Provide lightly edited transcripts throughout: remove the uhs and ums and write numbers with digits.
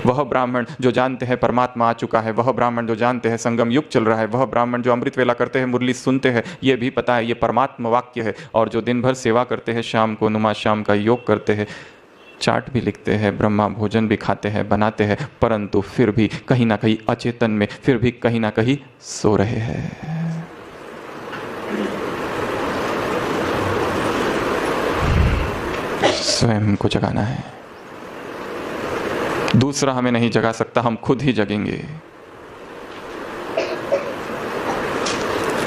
वह ब्राह्मण जो जानते हैं परमात्मा आ चुका है, वह ब्राह्मण जो जानते हैं संगम युग चल रहा है, वह ब्राह्मण जो अमृत वेला करते हैं, मुरली सुनते हैं, ये भी पता है ये परमात्मा वाक्य है, और जो दिन भर सेवा करते हैं, शाम को नुमा शाम का योग करते हैं, चार्ट भी लिखते हैं, ब्रह्मा भोजन भी खाते हैं, बनाते हैं, परंतु फिर भी कहीं ना कहीं अचेतन में, फिर भी कहीं ना कहीं सो रहे हैं। स्वयं को जगाना है, दूसरा हमें नहीं जगा सकता, हम खुद ही जगेंगे।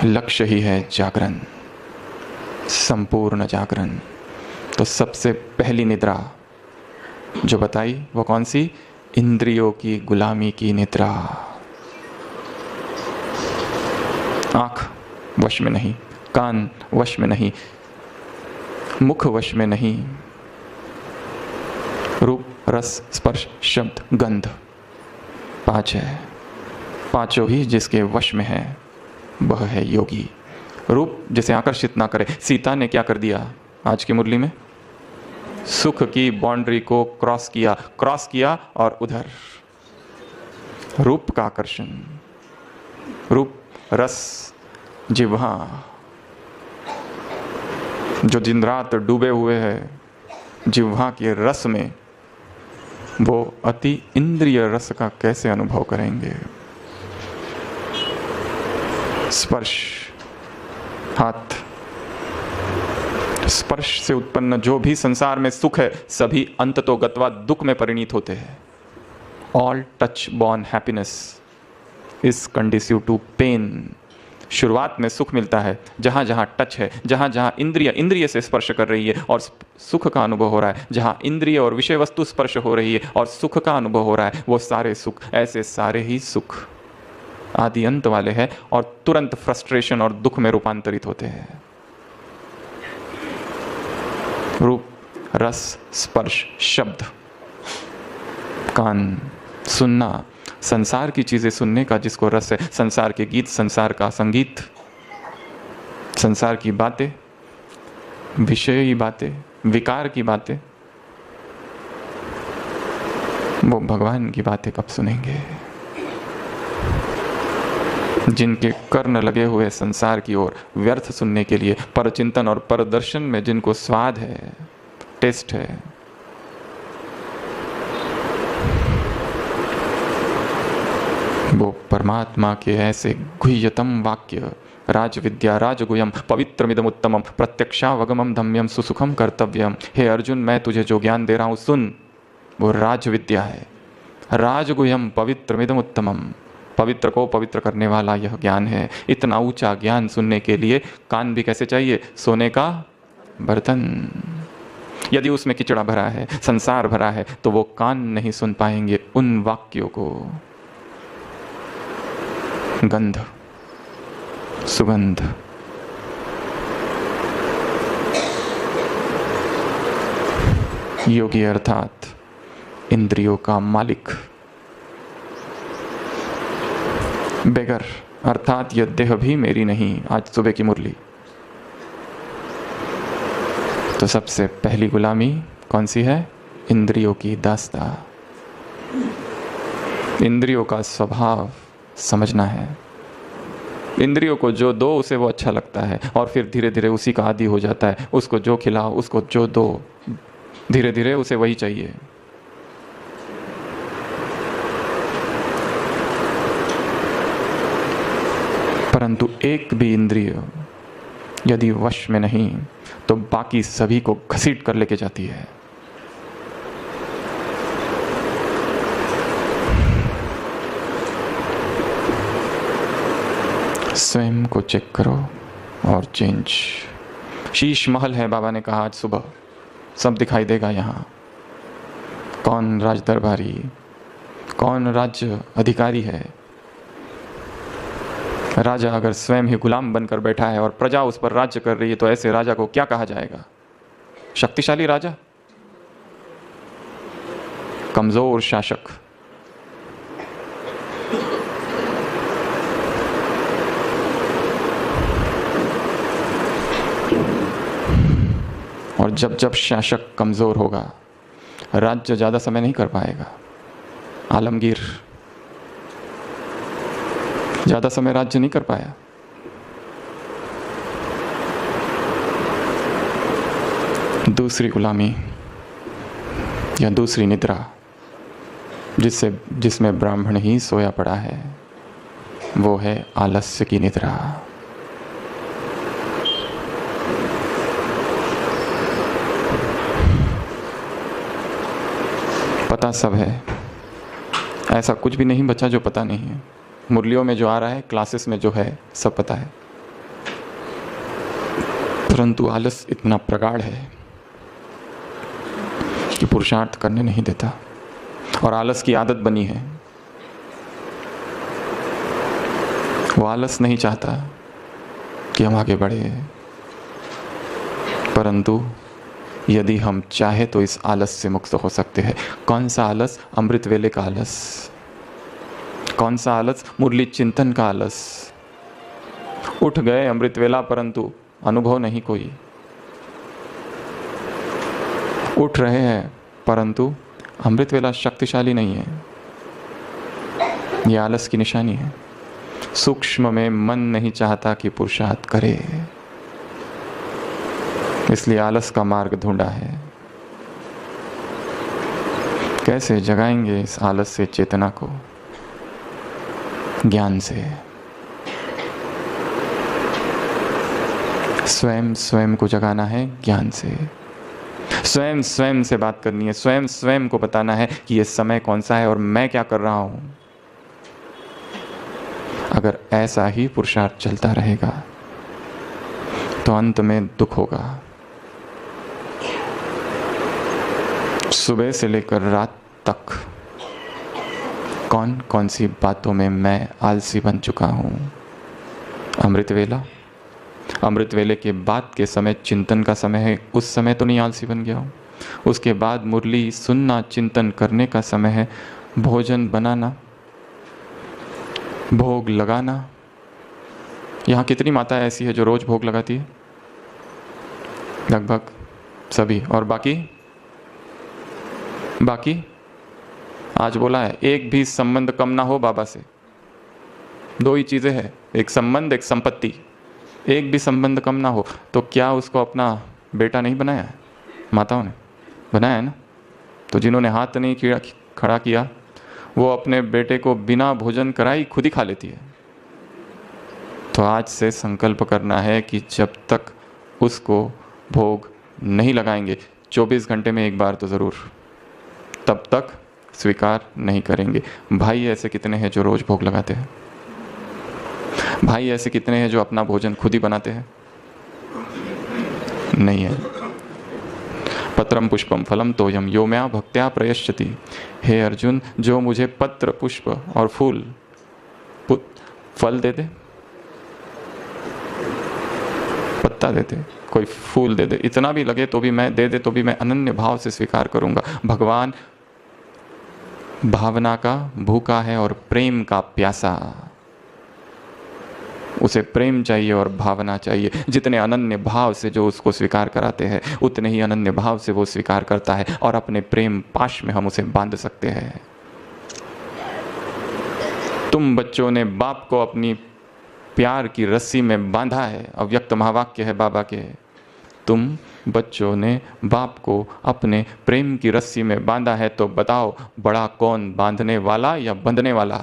लक्ष्य ही है जागरण, संपूर्ण जागरण। तो सबसे पहली निद्रा जो बताई वो कौन सी? इंद्रियों की गुलामी की निद्रा। आंख वश में नहीं, कान वश में नहीं, मुख वश में नहीं, रूप रस स्पर्श शब्द गंध, पांच है, पांचों ही जिसके वश में है वह है योगी। रूप जिसे आकर्षित ना करे। सीता ने क्या कर दिया आज की मुरली में? सुख की बाउंड्री को क्रॉस किया और उधर रूप का आकर्षण, रूप रस जिह्वा जो दिन रात डूबे हुए हैं जिह्वा के रस में, वो अति इंद्रिय रस का कैसे अनुभव करेंगे? स्पर्श, हाथ, स्पर्श से उत्पन्न जो भी संसार में सुख है सभी अंततो गत्वा दुख में परिणित होते हैं। All touch born happiness is conducive to pain. शुरुआत में सुख मिलता है, जहाँ जहाँ टच है, जहाँ जहाँ इंद्रिय से स्पर्श कर रही है और सुख का अनुभव हो रहा है, जहाँ इंद्रिय और विषय वस्तु स्पर्श हो रही है और सुख का अनुभव हो रहा है, वो सारे सुख, ऐसे सारे ही सुख आदि अंत वाले हैं और तुरंत फ्रस्ट्रेशन और दुख में रूपांतरित होते हैं। रूप रस स्पर्श शब्द, कान सुनना, संसार की चीजें सुनने का जिसको रस है, संसार के गीत, संसार का संगीत, संसार की बातें, विषयी बातें, विकार की बातें, वो भगवान की बातें कब सुनेंगे? जिनके कर्ण लगे हुए संसार की ओर व्यर्थ सुनने के लिए, परचिंतन और परदर्शन में जिनको स्वाद है, टेस्ट है, वो परमात्मा के ऐसे गुह्यतम वाक्य, राज विद्या राजगुह्यम पवित्रमिदमुत्तमम प्रत्यक्षावगमम धम्यम सुसुखम कर्तव्यम। हे अर्जुन, मैं तुझे जो ज्ञान दे रहा हूँ सुन, वो राज विद्या है, राजगुह्यम पवित्रमिदमुत्तमम, पवित्र को पवित्र करने वाला यह ज्ञान है। इतना ऊंचा ज्ञान सुनने के लिए कान भी कैसे चाहिए? सोने का बर्तन। यदि उसमें किचड़ा भरा है, संसार भरा है, तो वो कान नहीं सुन पाएंगे उन वाक्यों को। गंध, सुगंध, योगी अर्थात इंद्रियों का मालिक, बेगर अर्थात यह देह भी मेरी नहीं। आज सुबह की मुरली। तो सबसे पहली गुलामी कौन सी है? इंद्रियों की दास्ता। इंद्रियों का स्वभाव समझना है। इंद्रियों को जो दो उसे वो अच्छा लगता है और फिर धीरे धीरे उसी का आदी हो जाता है। उसको जो खिलाओ, उसको जो दो, धीरे धीरे उसे वही चाहिए। परंतु एक भी इंद्रिय यदि वश में नहीं तो बाकी सभी को घसीट कर लेके जाती है। स्वयं को चेक करो और चेंज। शीश महल है, बाबा ने कहा आज सुबह, सब दिखाई देगा यहाँ। कौन राज दरबारी, कौन राज्य अधिकारी है। राजा अगर स्वयं ही गुलाम बनकर बैठा है और प्रजा उस पर राज्य कर रही है तो ऐसे राजा को क्या कहा जाएगा? शक्तिशाली राजा? कमजोर शासक? और जब जब शासक कमजोर होगा, राज्य ज्यादा समय नहीं कर पाएगा। आलमगीर ज़्यादा समय राज्य नहीं कर पाया। दूसरी गुलामी या दूसरी निद्रा जिसमें ब्राह्मण ही सोया पड़ा है, वो है आलस्य की निद्रा। पता सब है, ऐसा कुछ भी नहीं बचा जो पता नहीं है। मुरलियों में जो आ रहा है, क्लासेस में जो है, सब पता है, परंतु आलस इतना प्रगाढ़ है कि पुरुषार्थ करने नहीं देता, और आलस की आदत बनी है। वो आलस नहीं चाहता कि हम आगे बढ़े, परंतु यदि हम चाहे तो इस आलस से मुक्त हो सकते हैं। कौन सा आलस? अमृत वेले का आलस। कौन सा आलस? मुरली चिंतन का आलस। उठ गए अमृत वेला, परंतु अनुभव नहीं कोई। उठ रहे हैं परंतु अमृत वेला शक्तिशाली नहीं है। यह आलस की निशानी है। सूक्ष्म में मन नहीं चाहता कि पुरुषार्थ करे, इसलिए आलस का मार्ग ढूंढा है। कैसे जगाएंगे इस आलस से चेतना को? ज्ञान से। स्वयं को जगाना है ज्ञान से। स्वयं से बात करनी है। स्वयं को बताना है कि ये समय कौन सा है और मैं क्या कर रहा हूं। अगर ऐसा ही पुरुषार्थ चलता रहेगा तो अंत में दुख होगा। सुबह से लेकर रात तक कौन कौन सी बातों में मैं आलसी बन चुका हूं। अमृत वेले के बाद के समय चिंतन का समय है, उस समय तो नहीं आलसी बन गया हूं। उसके बाद मुरली सुनना, चिंतन करने का समय है। भोजन बनाना, भोग लगाना। यहाँ कितनी माता ऐसी है जो रोज भोग लगाती है? लगभग सभी। और बाकी आज बोला है, एक भी संबंध कम ना हो बाबा से। दो ही चीजें हैं, एक संबंध, एक संपत्ति। एक भी संबंध कम ना हो तो क्या उसको अपना बेटा नहीं बनाया है? माताओं ने बनाया है ना। तो जिन्होंने हाथ नहीं खड़ा किया, वो अपने बेटे को बिना भोजन कराई खुद ही खा लेती है। तो आज से संकल्प करना है कि जब तक उसको भोग नहीं लगाएंगे, 24 घंटे में एक बार तो ज़रूर, तब तक स्वीकार नहीं करेंगे। भाई ऐसे कितने हैं जो रोज़ भोग लगाते हैं? भाई ऐसे कितने हैं जो अपना भोजन खुद ही बनाते हैं? नहीं है। पत्रम पुष्पम फलम तोयम यो मया भक्त्या प्रयश्चति। हे अर्जुन, जो मुझे पत्र, पुष्प और फूल, फल दे दे, पत्ता दे दे, कोई फूल दे दे, इतना भी लगे तो भी मैं दे दे तो भी मैं अनन्य भाव से स्वीकार करूंगा। भगवान भावना का भूखा है और प्रेम का प्यासा। उसे प्रेम चाहिए और भावना चाहिए। जितने अनन्य भाव से जो उसको स्वीकार कराते हैं, उतने ही अनन्य भाव से वो स्वीकार करता है और अपने प्रेम पाश में हम उसे बांध सकते हैं। तुम बच्चों ने बाप को अपनी प्यार की रस्सी में बांधा है। अव्यक्त महावाक्य है बाबा के। तुम बच्चों ने बाप को अपने प्रेम की रस्सी में बांधा है, तो बताओ बड़ा कौन, बांधने वाला या बंधने वाला?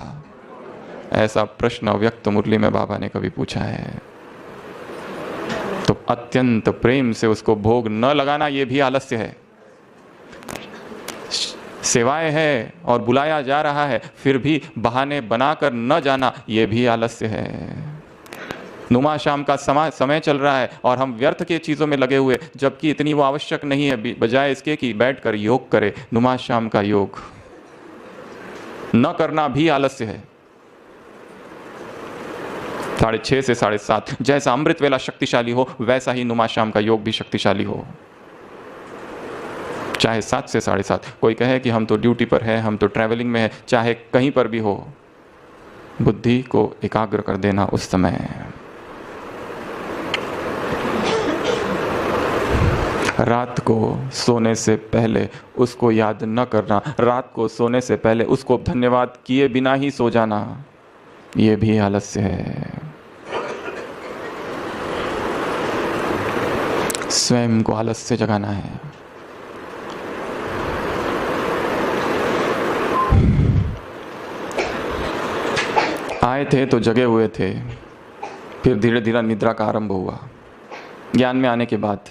ऐसा प्रश्न अव्यक्त मुरली में बाबा ने कभी पूछा है। तो अत्यंत प्रेम से उसको भोग न लगाना, ये भी आलस्य है। सेवाएं है और बुलाया जा रहा है, फिर भी बहाने बनाकर न जाना, ये भी आलस्य है। नुमा शाम का समय चल रहा है और हम व्यर्थ के चीज़ों में लगे हुए, जबकि इतनी वो आवश्यक नहीं है। बजाय इसके कि बैठकर योग करे, नुमा शाम का योग न करना भी आलस्य है। 6:30 से 7:30 जैसा अमृत वेला शक्तिशाली हो, वैसा ही नुमा शाम का योग भी शक्तिशाली हो। चाहे 7 से 7:30। कोई कहे कि हम तो ड्यूटी पर है, हम तो ट्रैवलिंग में है, चाहे कहीं पर भी हो, बुद्धि को एकाग्र कर देना उस समय। रात को सोने से पहले उसको याद न करना, रात को सोने से पहले उसको धन्यवाद किए बिना ही सो जाना, ये भी आलस्य है। स्वयं को आलस्य से जगाना है। आए थे तो जगे हुए थे, फिर धीरे धीरे निद्रा का आरंभ हुआ। ज्ञान में आने के बाद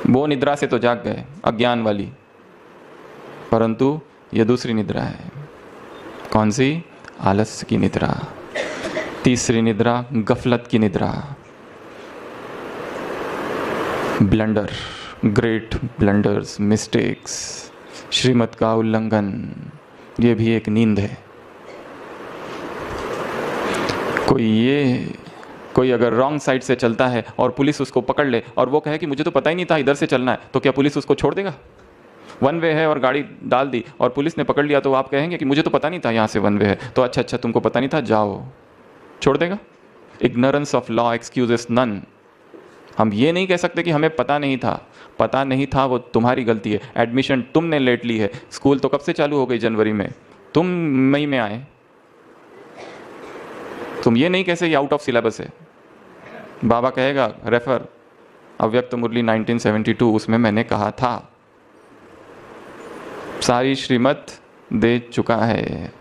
वो निद्रा से तो जाग गए, अज्ञान वाली, परंतु ये दूसरी निद्रा है। कौन सी? आलस्य की निद्रा। तीसरी निद्रा गफलत की निद्रा। ब्लंडर, ग्रेट ब्लंडर्स, मिस्टेक्स, श्रीमत का उल्लंघन, ये भी एक नींद है। कोई अगर रॉन्ग साइड से चलता है और पुलिस उसको पकड़ ले और वो कहे कि मुझे तो पता ही नहीं था इधर से चलना है, तो क्या पुलिस उसको छोड़ देगा? वन वे है और गाड़ी डाल दी और पुलिस ने पकड़ लिया, तो आप कहेंगे कि मुझे तो पता नहीं था यहाँ से वन वे है, तो अच्छा तुमको पता नहीं था, जाओ, छोड़ देगा? Ignorance of law excuses none. हम ये नहीं कह सकते कि हमें पता नहीं था। पता नहीं था वो तुम्हारी गलती है। एडमिशन तुमने लेट ली है। स्कूल तो कब से चालू हो गई? जनवरी में। तुम मई में आए। तुम ये नहीं कैसे ये आउट ऑफ सिलेबस है। बाबा कहेगा रेफर अव्यक्त मुरली 1972, उसमें मैंने कहा था। सारी श्रीमत दे चुका है,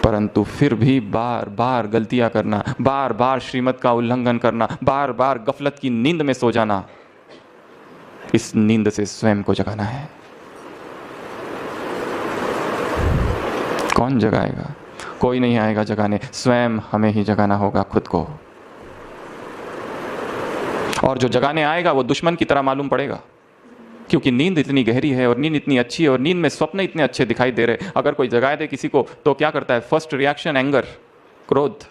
परंतु फिर भी बार बार गलतियां करना, बार बार श्रीमत का उल्लंघन करना, बार बार गफलत की नींद में सो जाना, इस नींद से स्वयं को जगाना है। कौन जगाएगा? कोई नहीं आएगा जगाने, स्वयं हमें ही जगाना होगा खुद को। और जो जगाने आएगा वो दुश्मन की तरह मालूम पड़ेगा, क्योंकि नींद इतनी गहरी है और नींद इतनी अच्छी है और नींद में स्वप्न इतने अच्छे दिखाई दे रहे। अगर कोई जगाए दे किसी को तो क्या करता है? फर्स्ट रिएक्शन एंगर, क्रोध।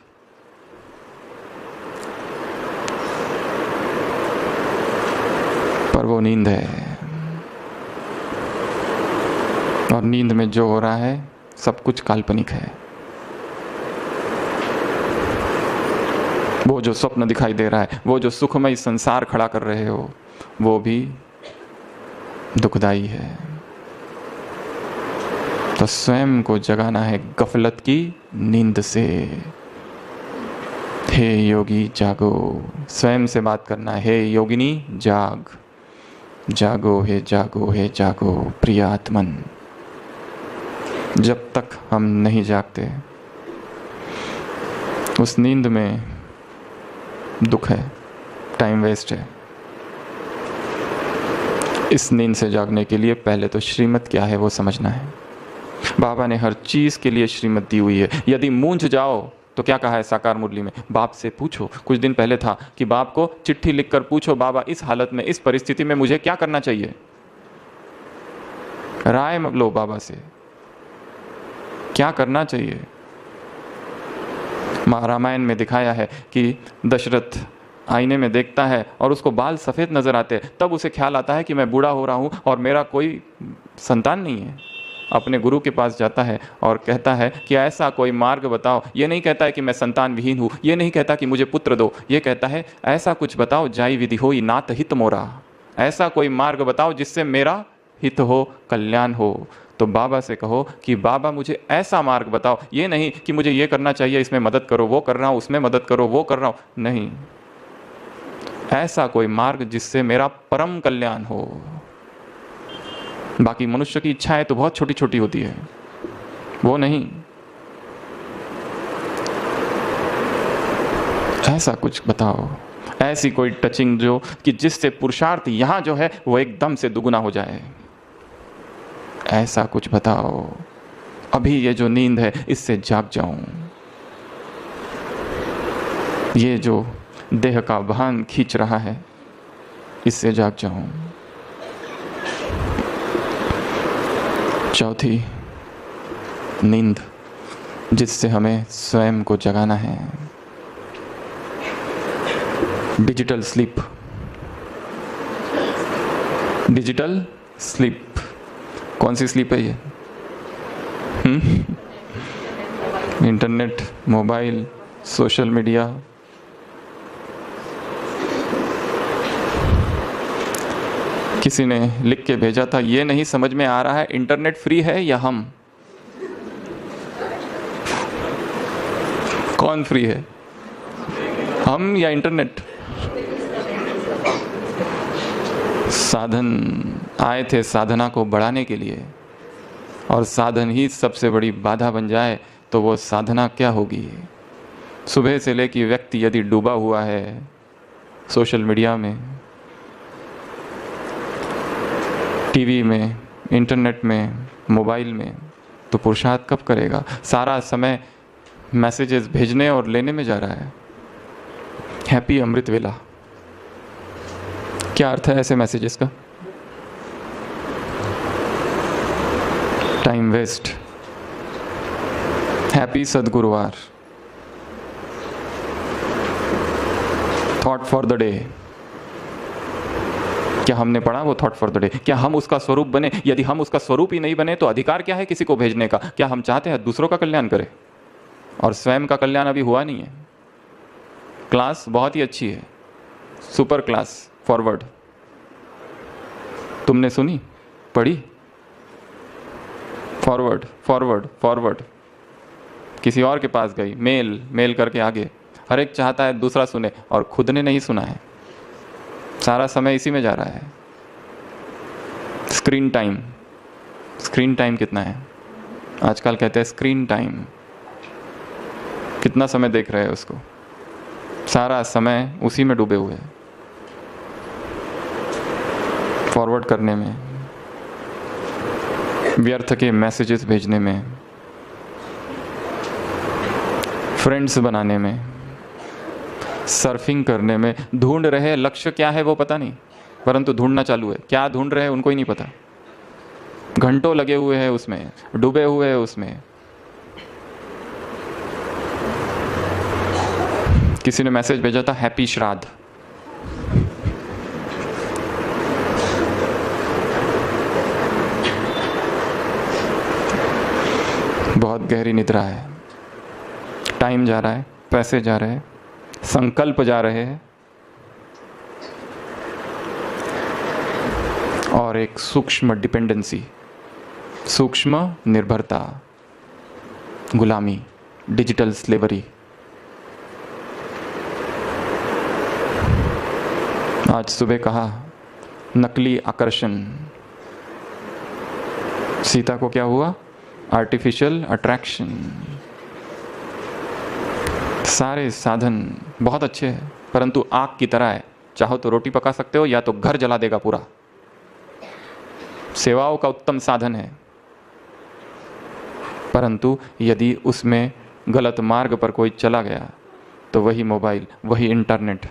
पर वो नींद है, और नींद में जो हो रहा है सब कुछ काल्पनिक है। वो जो स्वप्न दिखाई दे रहा है, वो जो सुखमय संसार खड़ा कर रहे हो, वो भी दुखदाई है। तो स्वयं को जगाना है गफलत की नींद से। हे योगी जागो, स्वयं से बात करना है। हे योगिनी जाग, जागो हे जागो हे जागो प्रिय आत्मन। जब तक हम नहीं जागते उस नींद में दुख है, टाइम वेस्ट है। इस नींद से जागने के लिए पहले तो श्रीमत क्या है वो समझना है। बाबा ने हर चीज़ के लिए श्रीमत दी हुई है। यदि मूंझ जाओ तो क्या कहा है साकार मुरली में? बाप से पूछो। कुछ दिन पहले था कि बाप को चिट्ठी लिखकर पूछो, बाबा इस हालत में, इस परिस्थिति में मुझे क्या करना चाहिए। राय लो बाबा से, क्या करना चाहिए। रामायण में दिखाया है कि दशरथ आईने में देखता है और उसको बाल सफ़ेद नज़र आते हैं, तब उसे ख्याल आता है कि मैं बूढ़ा हो रहा हूँ और मेरा कोई संतान नहीं है। अपने गुरु के पास जाता है और कहता है कि ऐसा कोई मार्ग बताओ। ये नहीं कहता है कि मैं संतान विहीन हूँ, ये नहीं कहता कि मुझे पुत्र दो, ये कहता है ऐसा कुछ बताओ जाई विधि होई नात हित मोरा। ऐसा कोई मार्ग बताओ जिससे मेरा हित हो, कल्याण हो। तो बाबा से कहो कि बाबा मुझे ऐसा मार्ग बताओ। ये नहीं कि मुझे ये करना चाहिए, इसमें मदद करो, वो कर रहा हूँ उसमें मदद करो, वो कर रहा हूँ, नहीं। ऐसा कोई मार्ग जिससे मेरा परम कल्याण हो। बाकी मनुष्य की इच्छाएं तो बहुत छोटी छोटी होती है, वो नहीं। ऐसा कुछ बताओ, ऐसी कोई टचिंग जो कि जिससे पुरुषार्थ यहाँ जो है वो एकदम से दुगुना हो जाए। ऐसा कुछ बताओ। अभी ये जो नींद है इससे जाग जाऊं। ये जो देह का भान खींच रहा है इससे जाग जाऊं। चौथी नींद जिससे हमें स्वयं को जगाना है, डिजिटल स्लीप। डिजिटल स्लीप कौन सी स्लीप है ये? इंटरनेट, मोबाइल, सोशल मीडिया, किसी ने लिख के भेजा था, ये नहीं समझ में आ रहा है इंटरनेट फ्री है या हम, कौन फ्री है, हम या इंटरनेट। साधन आए थे साधना को बढ़ाने के लिए, और साधन ही सबसे बड़ी बाधा बन जाए तो वो साधना क्या होगी। सुबह से लेकर व्यक्ति यदि डूबा हुआ है सोशल मीडिया में, टीवी में, इंटरनेट में, मोबाइल में, तो पुरुषार्थ कब करेगा। सारा समय मैसेजेस भेजने और लेने में जा रहा है। हैप्पी अमृत वेला, क्या अर्थ है ऐसे मैसेजेस का। Time waste. हैप्पी सद्गुरुवार, थॉट फॉर द डे। क्या हमने पढ़ा वो थॉट फॉर द डे? क्या हम उसका स्वरूप बने? यदि हम उसका स्वरूप ही नहीं बने तो अधिकार क्या है किसी को भेजने का। क्या हम चाहते हैं दूसरों का कल्याण करें और स्वयं का कल्याण अभी हुआ नहीं है। क्लास बहुत ही अच्छी है, सुपर क्लास फॉरवर्ड, तुमने सुनी, पढ़ी? फॉरवर्ड फॉरवर्ड फॉरवर्ड, किसी और के पास गई, मेल करके आगे। हर एक चाहता है दूसरा सुने और खुद ने नहीं सुना है। सारा समय इसी में जा रहा है। स्क्रीन टाइम कितना है आजकल, कहते हैं स्क्रीन टाइम, कितना समय देख रहे हैं उसको। सारा समय उसी में डूबे हुए हैं, फॉरवर्ड करने में, व्यर्थ के मैसेजेस भेजने में, फ्रेंड्स बनाने में, सर्फिंग करने में। ढूंढ रहे लक्ष्य क्या है वो पता नहीं, परंतु ढूंढना चालू है। क्या ढूंढ रहे हैं उनको ही नहीं पता। घंटों लगे हुए हैं उसमें, डूबे हुए हैं उसमें। किसी ने मैसेज भेजा था, हैप्पी श्राद्ध। बहुत गहरी निद्रा है। टाइम जा रहा है, पैसे जा रहे हैं, संकल्प जा रहे हैं, और एक सूक्ष्म डिपेंडेंसी, सूक्ष्म निर्भरता, गुलामी, डिजिटल स्लेवरी। आज सुबह कहा नकली आकर्षण। सीता को क्या हुआ? Artificial attraction. सारे साधन बहुत अच्छे हैं, परंतु आग की तरह है। चाहो तो रोटी पका सकते हो या तो घर जला देगा पूरा। सेवाओं का उत्तम साधन है, परंतु यदि उसमें गलत मार्ग पर कोई चला गया तो वही मोबाइल, वही इंटरनेट,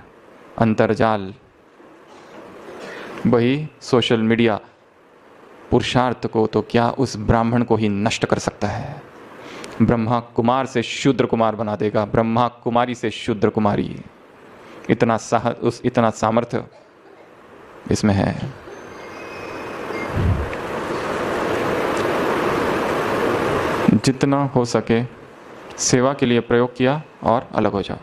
अंतर्जाल, वही सोशल मीडिया पुरुषार्थ को तो क्या उस ब्राह्मण को ही नष्ट कर सकता है। ब्रह्मा कुमार से शूद्र कुमार बना देगा, ब्रह्मा कुमारी से शूद्र कुमारी। इतना सामर्थ्य इसमें है। जितना हो सके सेवा के लिए प्रयोग किया और अलग हो जाओ।